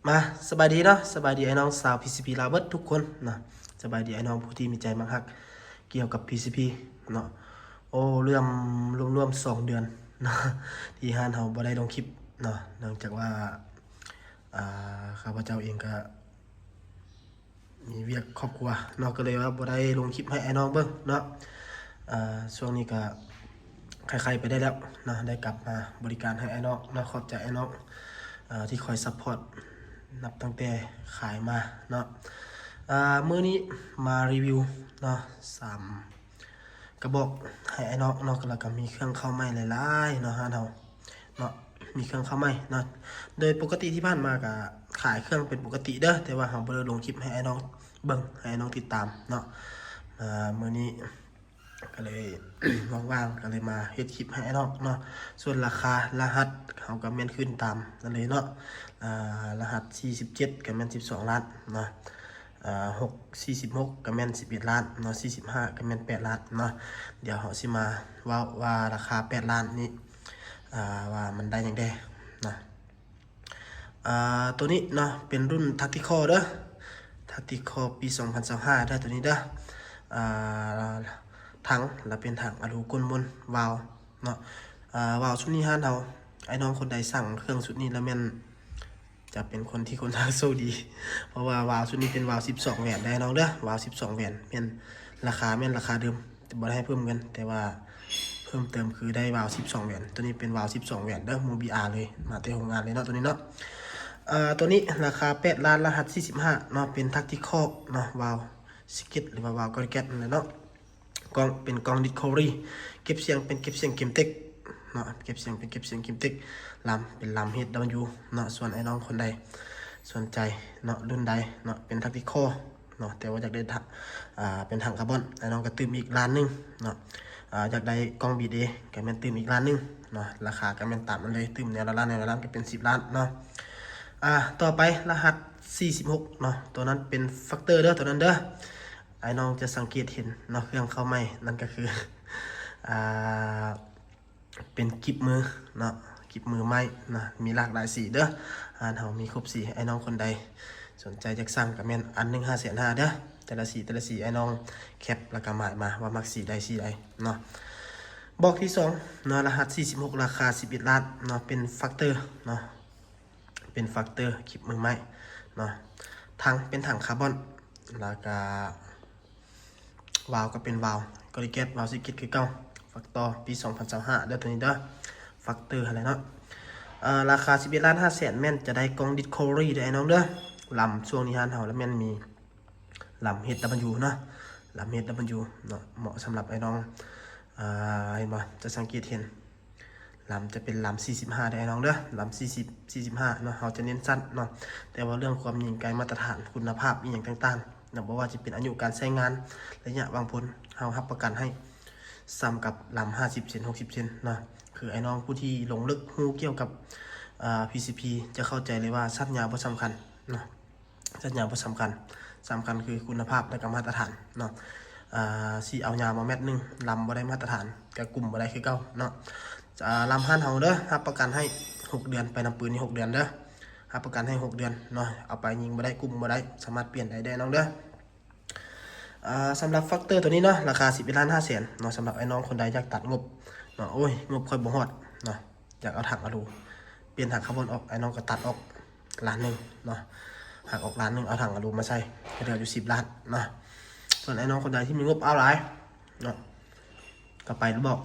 มาสบายดีเนาะสบายดีไอ้น้องสาว PCP ลาวเบิดทุกคนนะสบายดีไอ้น้องผู้ที่มีใจมักฮักเกี่ยวกับ PCP เนาะโอ้เรื่องรวมๆ2 เดือนเนาะที่ฮานเฮาบ่ได้ลงคลิปเนาะเนื่องจากว่าอ่าข้าพเจ้าเองก็มีเวียกครอบครัวเนาะก็เลยว่าบ่ได้ลงคลิปให้ไอ้น้องเบิ่งเนาะช่วงนี้ก็ใครๆไปได้แล้วเนาะได้กลับมาบริการให้ไอ้น้องเนาะขอบใจไอ้น้องที่คอยซัพพอร์ตนับตั้งแต่ขายมาเนาะมื้อนี้มารีวิวเนาะกระบอกให้ไอ้น้องเนาะแล้วก็มีเครื่องเข้าไม้หลายๆเนาะฮะเฮาเนาะมีเครื่องเข้าไม้เนาะโดยปกติที่ผ่านมาก็ขายเครื่องเป็นปกติเด้อแต่ว่าเฮาบ่ได้ลงคลิปให้ไอ้น้องเบิ่งให้ไอ้น้องติดตามเนาะมื้อนี้ก็เลย ว่างๆก็เลยมาเฮ็ดคลิปให้ไอ้น้องเนาะส่วนราคารหัสเขาก็แม่นขึ้นตามนั่นเลยเนาะรหัส47ก็แม่น12ล้านเนาะ46ก็แม่น11ล้านเนาะ45ก็แม่น8ล้านเนาะเดี๋ยวเฮาสิมาว่าราคา8ล้านนี้ว่ามันได้จังได๋เนาะตัวนี้เนาะเป็นรุ่น Tactical เด้อ Tactical ปี2025ได้ตัวนี้เด้อถังและเป็นถังอลูก้นมนวาล์วเนาะวาล์วชุดนี้ฮะเฮาไอ้น้องคนใดสั่งเครื่องชุดนี้แล้วแม่นจะเป็นคนที่คนทางโซดีเพราะว่าวาล์วชุดนี้เป็นวาล์ว12แหวนได้น้องเด้อวาล์ว12แหวนแม่นราคาเดิมแต่บ่ได้ให้เพิ่มเงินแต่ว่าเพิ่มเติมคือได้วาล์ว12แหวนตัวนี้เป็นวาล์ว12แหวนเด้อโมบิอาเลยมาแต่โรงงานเลยเนาะตัวนี้เนาะตัวนี้ราคา8ล้านรหัส45เนาะเป็น Tactical เนาะวาล์วสกิทหรือว่าวาล์วกอริแกตนั่นแหละเนาะกล้องเป็นกล้อง Discovery เก็บเสียงเป็นเก็บเสียงเกมเต็กเนาะเก็บเสียงเป็นเก็บเสียงเกมเต็กลำเป็นลำ HW เนาะส่วนไอ้น้องคนใดสนใจเนาะรุ่นใดเนาะเป็น Tactical เนาะแต่ว่าอยากได้เป็นถังคาร์บอนไอ้น้องก็ตื่มอีกล้านนึงเนาะอยากได้กล้อง BD ก็แม่นตื่มอีกล้านนึงเนาะราคาก็แม่นตามมันเลยตื่มแนวละล้านก็เป็น10ล้านเนาะต่อไปรหัส46เนาะตัวนั้นเป็นฟักเตอร์เด้อตัวนั้นเด้อไอ้น้องจะสังเกตเห็นเนาะเครื่องเข้าไม่นั่นก็คือเป็นกิบมือเนาะกิบมือไม้นะมีหลากหลายสีเด้อเฮามีครบสีไอ้น้องคนใดสนใจจะสั่งก็แม่นอันหนึ่ง550,000เด้อแต่ละสีไอ้น้องแคปแล้วก็หมายมาว่ามักสีใดเนาะบอกที่2เนาะรหัส46ราคา11ล้านเนาะเป็นฟักเตอร์เนาะเป็นฟักเตอร์กิบมือไม้เนาะถังเป็นถังคาร์บอนแล้วก็วาล์วก็เป็นวาล์วกอริเกตวาล์วซิกิตคือเก่าฟักตอปี2025เด้อตัวนี้เด้อฟักเตอร์อะไรเนาะราคา11ล้าน5แสนแม่นจะได้กล้อง Discovery ด้วยไอ้น้องเด้อลำช่วงนี้ฮานเฮาแล้วแม่นมีลำ HW เนาะลำ HW เนาะเหมาะสำหรับไอ้น้องเห็นบ่จะสังเกตเห็นลำจะเป็นลำ45ได้ไอ้น้องเด้อลำ45เนาะเฮาจะเน้นสั้นเนาะแต่ว่าเรื่องความยิงไกลมาตรฐานคุณภาพอีหยังต่างๆนะบ่ว่าจะเป็นอายุการใช้งานระยะวางผลเฮารับประกันให้ซ้ำกับลำ50เซน60เซนเนาะคือไอ้น้องผู้ที่ลงลึกฮู้เกี่ยวกับPCP จะเข้าใจเลยว่าสั้นยาวบ่สำคัญเนาะสั้นยาวบ่สำคัญคือคุณภาพและก็มาตรฐานเนาะสิเอายาวมาแมตรนึงลำบ่ได้มาตรฐานกับกลุ่มบ่ได้คือเก่าเนาะลำห้านเฮาเด้อรับประกันให้6เดือนไปนำปืนนี่6เดือนเด้อรับประกันให้6เดือนเนาะเอาไปยิงบ่ได้กลุ่มบ่ได้สามารถเปลี่ยนได้น้องเด้อสำหรับฟักเตอร์ตัวนี้เนาะราคา11ล้าน5แสนเนาะสำหรับไอ้น้องคนใดอยากตัดงบเนาะโอ้ยงบค่อยบ่ฮอดเนาะอยากเอาถังมาดูเปลี่ยนถังคาร์บอนออกไอ้น้องก็ตัดออกล้านนึงเนาะหักออกล้านนึงเอาถังมาดูมาใส่ก็เหลืออยู่10ล้านเนาะส่วนไอ้น้องคนใดที่มีงบเอาหลายเนาะก็ไปบอก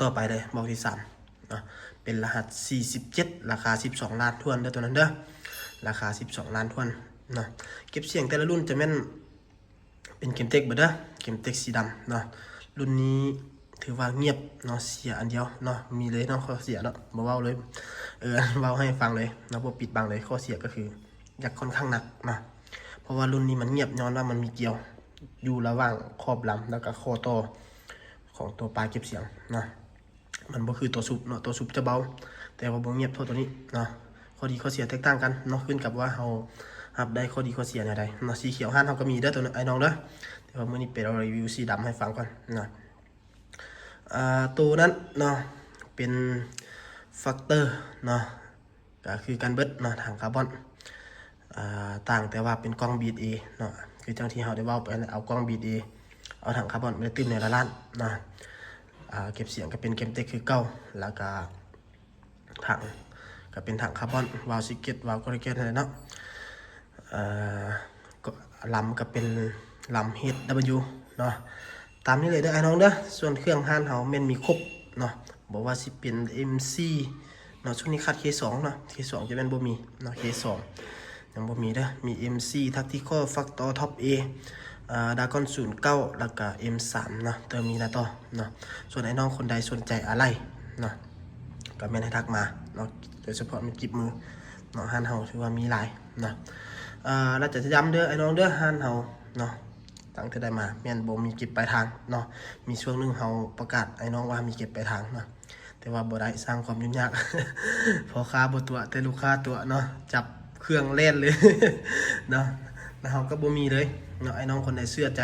ต่อไปเลยบอกที่3เนาะเป็นรหัส47ราคา12ล้านทวนเด้อตัวนั้นเด้อราคา12ล้านทวนเนาะเก็บเสียงแต่ละรุ่นจะแม่นเป็นเกมเต็กเบิดเด้อเกมเต็กสีดำเนาะรุ่นนี้ถือว่าเงียบเนาะเสียอันเดียวเนาะมีเลยเนาะข้อเสียเนาะบ่เว้าเลยเว้าให้ฟังเลยเนาะบ่ปิดบังเลยข้อเสียก็คืออยากค่อนข้างหนักเนาะเพราะว่ารุ่นนี้มันเงียบย้อนว่ามันมีเกี่ยวอยู่ระหว่างขอบลำแล้วก็ข้อต่อของตัวปลายเก็บเสียงเนาะมันบ่คือตัวซุปเนาะตัวซุปจะเบาแต่ว่าบ่เงียบเท่าตัวนี้เนาะข้อดีข้อเสียแตกต่างกันเนาะขึ้นกับว่าเฮารับได้ข้อดีข้อเสียแนวใดเนาะสีเขียวห้านเฮาก็มีเด้อตัวไอ้น้องเด้อแต่ว่ามื้อนี้เป็นรีวิวสีดำให้ฟังก่อนเนาะตัวนั้นเนาะเป็นฟักเตอร์เนาะก็คือการเบิดเนาะถังคาร์บอน ต่างแต่ว่าเป็นกล้อง BA เนาะคือจังที่เฮาได้เว้าไปแล้วเอากล้อง BA เอาถังคาร์บอนไปตื้มในละล้านเนาะเก็บเสียงก็เป็นเกมเต็กคือเก่าแล้วก็ถังก็เป็นถังคาร์บอนวาล์วซิเกตวาล์วคอริเกตนั่นแหละเนาะก็ลำก็เป็นลำ HW เนาะตามนี้เลยเด้อไอ้น้องเด้อส่วนเครื่องห้านเฮาแม่นมีครบเนาะบอกว่าสิเป็น MC เนาะช่วงนี้ขาด K2 เนาะ K2 จะเป็นบ่มีเนาะ K2 ยังบ่มีเด้อมี MC Tactical Factor Top A Dragon 09แล้วก็ M3 เนาะเติมมีนะต่อเนาะส่วนไอ้น้องคนใดสนใจอะไรเนาะก็แม่นให้ทักมาเนาะโดยเฉพาะมีกิบมือเนาะห้านเฮาถือว่ามีหลายเนาะแล้วจะย้ำเด้อไอ้น้องเด้อห้านเฮาเนาะตั้งแต่ได้มาแม่นบ่มีเก็บปลายทางเนาะมีช่วงนึงเฮาประกาศไอ้น้องว่ามีเก็บปลายทางเนาะแต่ว่าบ่ได้สร้างความยุ่งยาก พอค้าบ่ตัวแต่ลูกค้าตัวเนาะจับเครื่องเล่นเลย เนาะแล้วเฮาก็บ่มีเลยเนาะไอ้น้องคนใดเชื่อใจ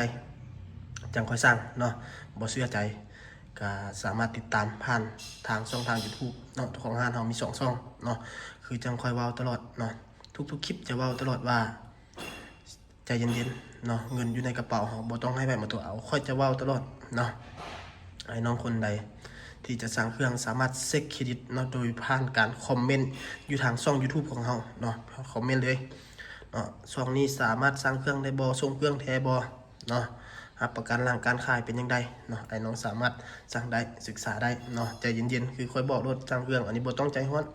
จังค่อยสั่งเนาะบ่เชื่อใจก็สามารถติดตามผ่านทางช่องทาง YouTube เนาะของร้านเฮามี2ช่องเนาะคือจังค่อยเว้าตลอดเนาะทุกๆคลิปจะเว้าตลอดว่าใจเย็นๆเนาะเงินอยู่ในกระเป๋าเฮาบ่ต้องให้แบบมาตัวเอาค่อยจะเว้าตลอดเนาะไอ้น้องคนใดที่จะสั่งเครื่องสามารถเช็คเครดิตเนาะโดยผ่านการคอมเมนต์อยู่ทางช่อง YouTube ของเฮาเนาะคอมเมนต์เลยเนาะช่องนี้สามารถสั่งเครื่องได้บ่ส่งเครื่องแท้บ่เนาะรับประกันหลังการขายเป็นยังไงเนาะไอ้น้องสามารถสั่งได้ศึกษาได้เนาะใจเย็นๆคือค่อยบอกรถสั่งเครื่องอันนี้บ่ต้องใจร้อน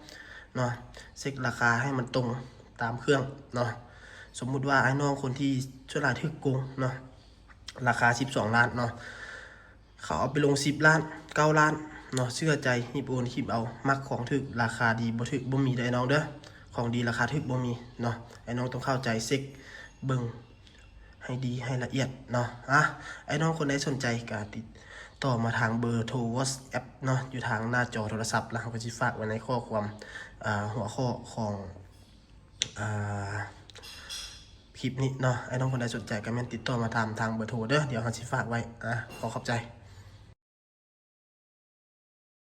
เนาะเช็คราคาให้มันตรงตามเครื่องเนาะสมมุติว่าไอ้น้องคนที่ช่วยหลายถึกโกงเนาะราคา12ล้านเนาะเขาเอาไปลง10ล้าน9ล้านเนาะเชื่อใจหิบโอนหิบเอามักของถึกราคาดีบ่ถึกบ่มีได้น้องเด้อของดีราคาถึกบ่มีเนาะไอ้น้องต้องเข้าใจเช็คเบิ่งให้ดีให้ละเอียดเนาะไอ้น้องคนใดสนใจก็ติดต่อมาทางเบอร์โทร WhatsApp เนาะอยู่ทางหน้าจอโทรศัพท์แล้วเขาก็สิฝากไว้ในข้อความหัวข้อของคลิปนี้เนาะไอ้น้องคนใดสนใจก็แม่นติดต่อมาทางเบอร์โทรเด้อเดี๋ยวเขาสิฝากไว้ขอขอบใจ